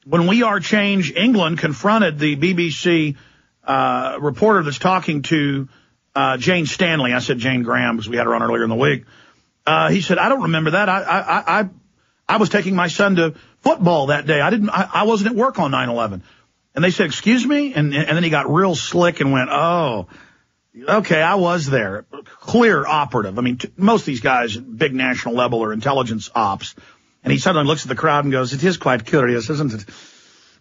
when We Are Change England confronted the BBC reporter that's talking to Jane Stanley. I said Jane Graham because we had her on earlier in the week. He said, I don't remember that. I was taking my son to football that day. I wasn't at work on 9/11. And they said, excuse me? And then he got real slick and went, oh, okay, I was there. Clear operative. I mean, most of these guys at big national level are intelligence ops. And he suddenly looks at the crowd and goes, it is quite curious, isn't it?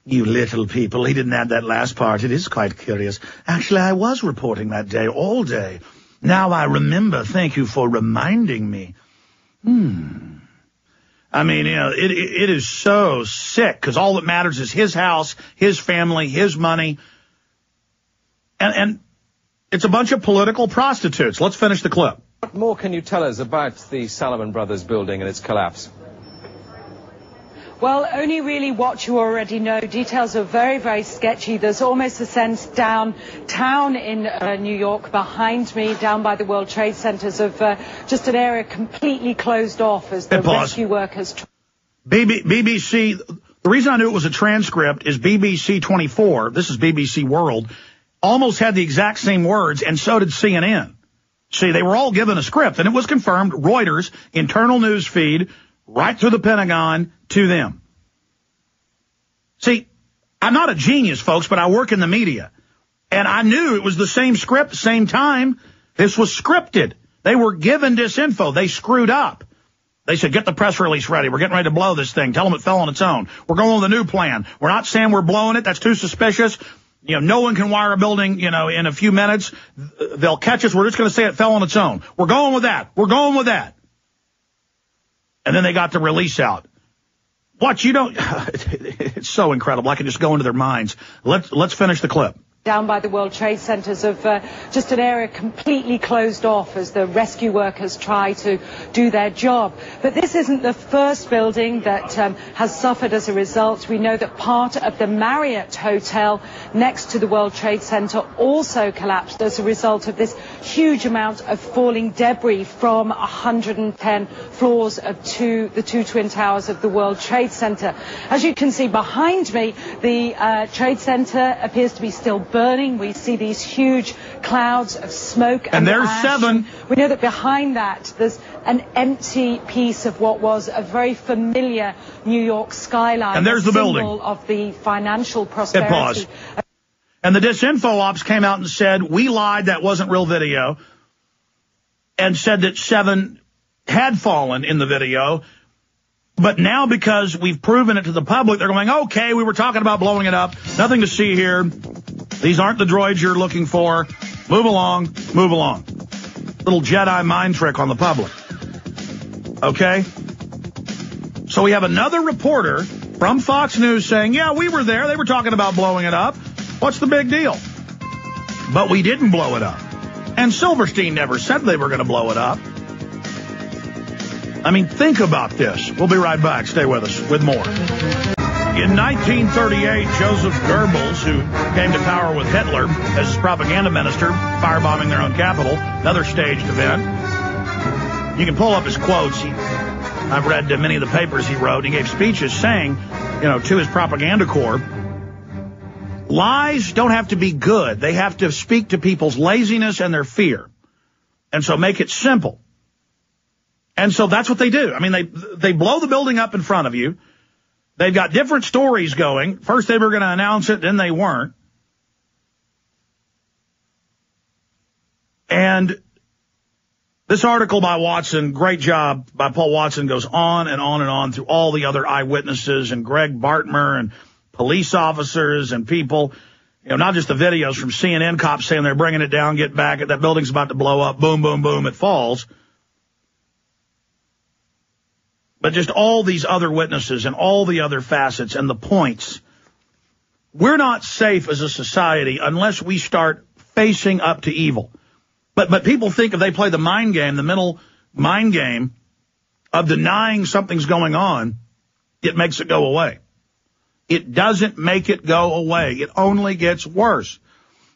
You little people. He didn't add that last part. It is quite curious. Actually, I was reporting that day, all day. Now I remember. Thank you for reminding me. I mean, you know, it is so sick because all that matters is his house, his family, his money. And it's a bunch of political prostitutes. Let's finish the clip. What more can you tell us about the Salomon Brothers building and its collapse? Well, only really what you already know. Details are very, very sketchy. There's almost a sense downtown in New York behind me, down by the World Trade Centers, of just an area completely closed off as the rescue workers... BBC, the reason I knew it was a transcript is BBC 24, this is BBC World, almost had the exact same words, and so did CNN. See, they were all given a script, and it was confirmed, Reuters, internal news feed, right through the Pentagon to them. See, I'm not a genius, folks, but I work in the media. And I knew it was the same script, same time. This was scripted. They were given disinfo. They screwed up. They said, get the press release ready. We're getting ready to blow this thing. Tell them it fell on its own. We're going with a new plan. We're not saying we're blowing it. That's too suspicious. You know, no one can wire a building, you know, in a few minutes. They'll catch us. We're just going to say it fell on its own. We're going with that. We're going with that. And then they got the release out. What, you don't... It's so incredible. I can just go into their minds. Let's finish the clip. Down by the World Trade Centers of just an area completely closed off as the rescue workers try to do their job. But this isn't the first building that has suffered as a result. We know that part of the Marriott Hotel next to the World Trade Center also collapsed as a result of this huge amount of falling debris from 110 floors of the two twin towers of the World Trade Center. As you can see behind me, the Trade Center appears to be still burning. We see these huge clouds of smoke and there's ash. 7. We know that behind that there's an empty piece of what was a very familiar New York skyline. And there's the building of the financial prosperity. Pause. And the disinfo ops came out and said, we lied, that wasn't real video, and said that 7 had fallen in the video. But now, because we've proven it to the public, they're going, okay, we were talking about blowing it up. Nothing to see here. These aren't the droids you're looking for. Move along, move along. Little Jedi mind trick on the public. Okay? So we have another reporter from Fox News saying, yeah, we were there. They were talking about blowing it up. What's the big deal? But we didn't blow it up. And Silverstein never said they were going to blow it up. I mean, think about this. We'll be right back. Stay with us with more. In 1938, Joseph Goebbels, who came to power with Hitler as his propaganda minister, firebombing their own capital, another staged event. You can pull up his quotes. I've read many of the papers he wrote. He gave speeches saying, you know, to his propaganda corps, lies don't have to be good. They have to speak to people's laziness and their fear. And so make it simple. And so that's what they do. I mean, they blow the building up in front of you. They've got different stories going. First they were going to announce it, then they weren't. And this article by Watson, great job by Paul Watson, goes on and on and on through all the other eyewitnesses and Greg Bartmer and police officers and people. You know, not just the videos from CNN cops saying they're bringing it down, get back, that building's about to blow up, boom, boom, boom, it falls. But just all these other witnesses and all the other facets and the points. We're not safe as a society unless we start facing up to evil. But people think if they play the mind game, the mental mind game of denying something's going on, it makes it go away. It doesn't make it go away. It only gets worse.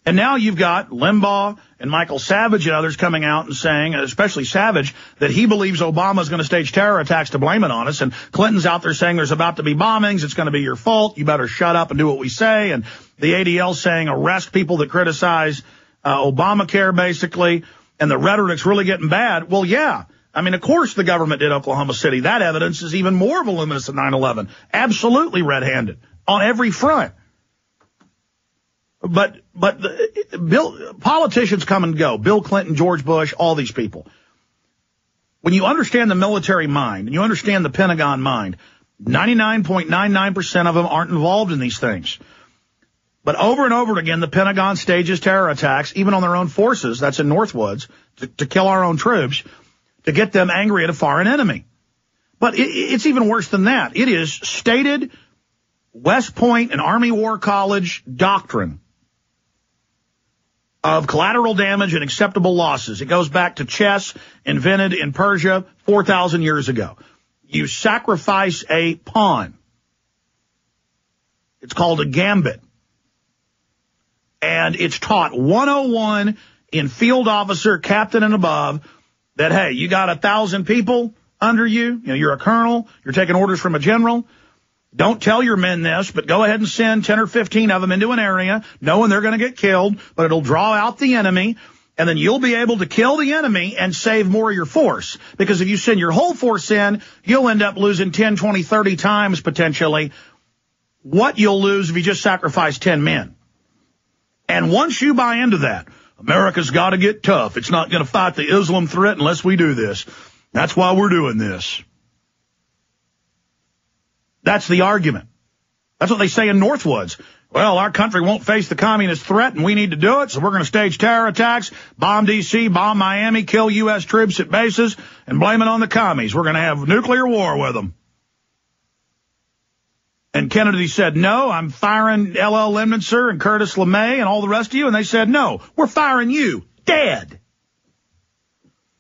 And now you've got Limbaugh and Michael Savage and others coming out and saying, especially Savage, that he believes Obama's going to stage terror attacks to blame it on us. And Clinton's out there saying there's about to be bombings. It's going to be your fault. You better shut up and do what we say. And the ADL saying arrest people that criticize Obamacare, basically. And the rhetoric's really getting bad. Well, yeah. I mean, of course the government did Oklahoma City. That evidence is even more voluminous than 9/11. Absolutely red-handed on every front. But politicians come and go. Bill Clinton, George Bush, all these people. When you understand the military mind and you understand the Pentagon mind, 99.99% of them aren't involved in these things. But over and over again, the Pentagon stages terror attacks, even on their own forces, that's in Northwoods, to kill our own troops, to get them angry at a foreign enemy. But it's even worse than that. It is stated West Point and Army War College doctrine of collateral damage and acceptable losses. It goes back to chess, invented in Persia 4,000 years ago. You sacrifice a pawn. It's called a gambit. And it's taught 101 in field officer, captain, and above that, hey, you got 1,000 people under you. You know, you're a colonel. You're taking orders from a general. Don't tell your men this, but go ahead and send 10 or 15 of them into an area, knowing they're going to get killed, but it'll draw out the enemy, and then you'll be able to kill the enemy and save more of your force. Because if you send your whole force in, you'll end up losing 10, 20, 30 times potentially what you'll lose if you just sacrifice 10 men. And once you buy into that, America's got to get tough. It's not going to fight the Islam threat unless we do this. That's why we're doing this. That's the argument. That's what they say in Northwoods. Well, our country won't face the communist threat, and we need to do it, so we're going to stage terror attacks, bomb D.C., bomb Miami, kill U.S. troops at bases, and blame it on the commies. We're going to have nuclear war with them. And Kennedy said, no, I'm firing L.L. Lemnitzer and Curtis LeMay and all the rest of you. And they said, no, we're firing you. Dead.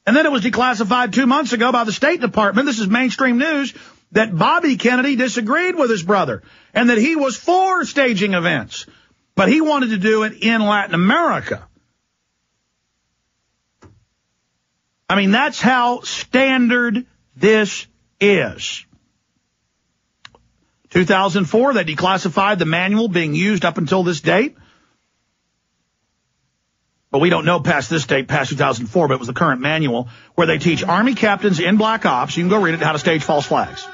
And then it was declassified 2 months ago by the State Department. This is mainstream news, that Bobby Kennedy disagreed with his brother and that he was for staging events, but he wanted to do it in Latin America. I mean, that's how standard this is. 2004, they declassified the manual being used up until this date. But we don't know past this date, past 2004, but it was the current manual where they teach Army captains in Black Ops, you can go read it, how to stage false flags.